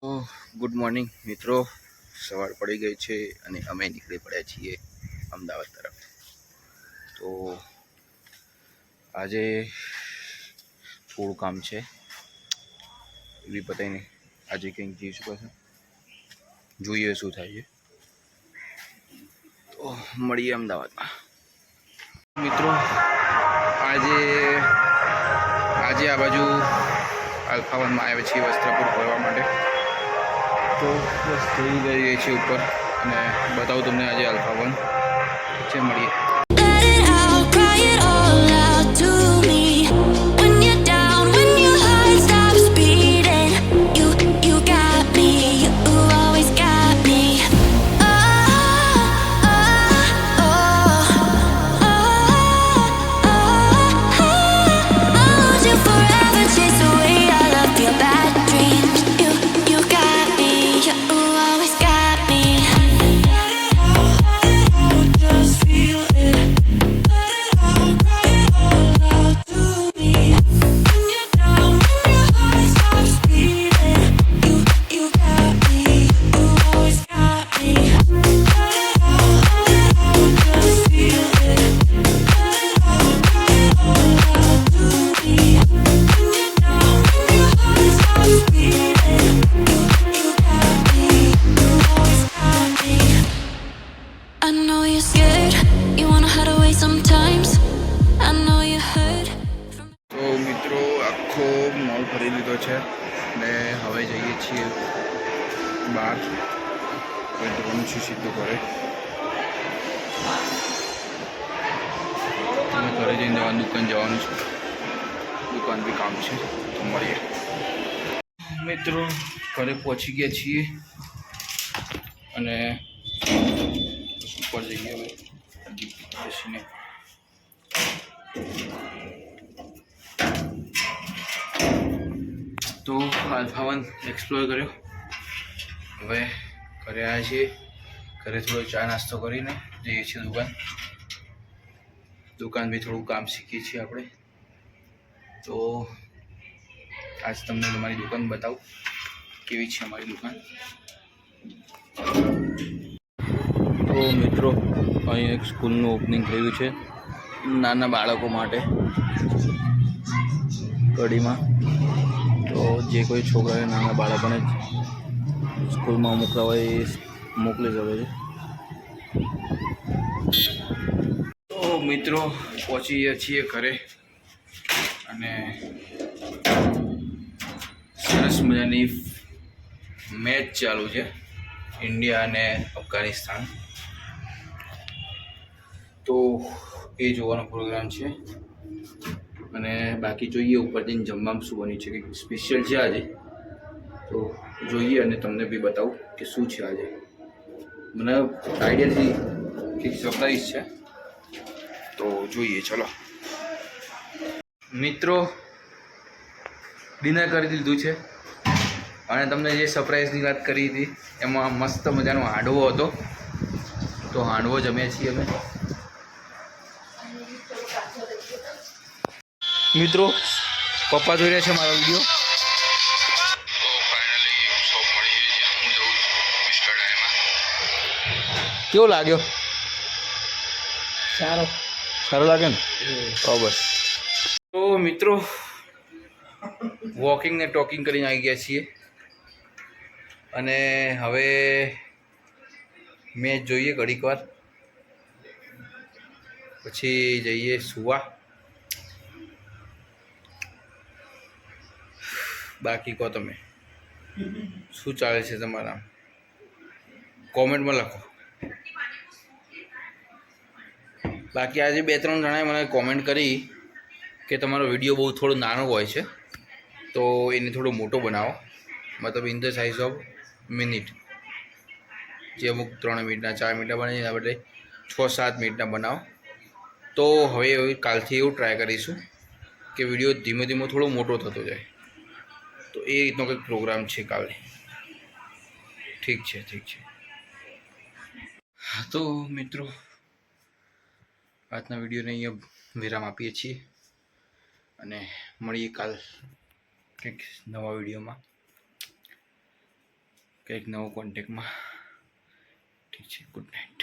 Good morning મિત્રો. સવાર પડી ગઈ છે અને અમે નીકળી પડ્યા છીએ અમદાવાદ તરફ. તો આજે થોડું કામ છે એવી પતાવીને આજે કંઈક જઈશું પાછું, જોઈએ શું થાય છે. તો મળીએ અમદાવાદમાં મિત્રો. આજે આ બાજુ અલ્ફાવનમાં આવ્યા છીએ વસ્ત્રાપુર ફરવા માટે. તો બસ જઈ જઈએ છીએ ઉપર અને બતાવું તમને આજે અલ્ફાવન છે. મળીએ. તો મિત્રો આખો મોલ ફરી લીધો છે ને હવે જઈએ છીએ બહાર. કોઈ જવાનું છે સીધું ઘરે. ઘરે જઈને દુકાન જવાનું છે. દુકાન બી કામ છે. તો મળીએ મિત્રો. ઘરે પહોંચી ગયા છીએ અને ઉપર જઈએ હવે બેસીને. તો અલ્ફાવન એક્સપ્લોર કર્યો. હવે ઘરે આવ્યા છીએ. ઘરે થોડો ચા નાસ્તો કરીને જઈએ છીએ દુકાન બી થોડું કામ શીખીએ છીએ આપણે. તો આજ તમને તમારી દુકાન બતાવું કેવી છે અમારી દુકાન. તો મિત્રો અહીં એક સ્કૂલનું ઓપનિંગ થયું છે નાના બાળકો માટે કડીમાં. તો જે કોઈ છોકરાએ નાના બાળકોને સ્કૂલમાં મોકલા હોય એ મોકલી શકે છે. તો મિત્રો પહોંચી ગયા છીએ ઘરે અને સરસ મજાની મેચ ચાલુ છે ઇન્ડિયા અને અફઘાનિસ્તાન. તો એ જોવાનો પ્રોગ્રામ છે અને બાકી જોઈએ ઉપર જઈને જમવામાં શું બન્યું છે. કંઈક સ્પેશિયલ છે આજે. તો જોઈએ અને તમને બી બતાવું કે શું છે આજે. મને આઈડિયાથી કંઈક સરપ્રાઈઝ છે. તો જોઈએ ચલો મિત્રો. ડિનર કરી દીધું છે અને તમને જે સરપ્રાઈઝની વાત કરી હતી એમાં મસ્ત મજાનો હાંડવો હતો. તો હાંડવો જમ્યા છીએ અમે મિત્રો. પપ્પા જોઈ રહ્યા છે મારો વિડીયો. તો ફાઇનલી શોપ મળી ગઈ છે. હું જઉં છું મિસ્ટર ડાયમાં. કેવો લાગ્યો? સારો લાગે ને? બસ. તો મિત્રો વોકિંગ ને ટોકિંગ કરીને આવી ગયા છીએ અને હવે મેચ જોઈએ ઘડીક વાર પછી જઈએ સુવા. બાકી કહો તમે શું ચાલે છે તમારા? કોમેન્ટમાં લખો. બાકી આજે 2-3 જણાએ મને કોમેન્ટ કરી કે તમારો વિડીયો બહુ થોડો નાનો હોય છે તો એને થોડો મોટો બનાવો, મતલબ in the size of minute. જે અમુક 3 મિનિટના 4 મિનિટના બને એના બદલે 6-7 મિનિટના બનાવો. તો હવે કાલથી એવું ટ્રાય કરીશું કે વિડીયો ધીમે ધીમે થોડો મોટો થતો જાય. તો એ રીતનો કંઈક પ્રોગ્રામ છે કાલે. ઠીક છે. તો મિત્રો આજના વિડીયોને અહીંયા વિરામ આપીએ છીએ અને મળીએ કાલ કંઈક નવા વિડીયોમાં. કંઈક નવો કોન્ટેક્ટમાં. ઠીક છે, ગુડ નાઇટ.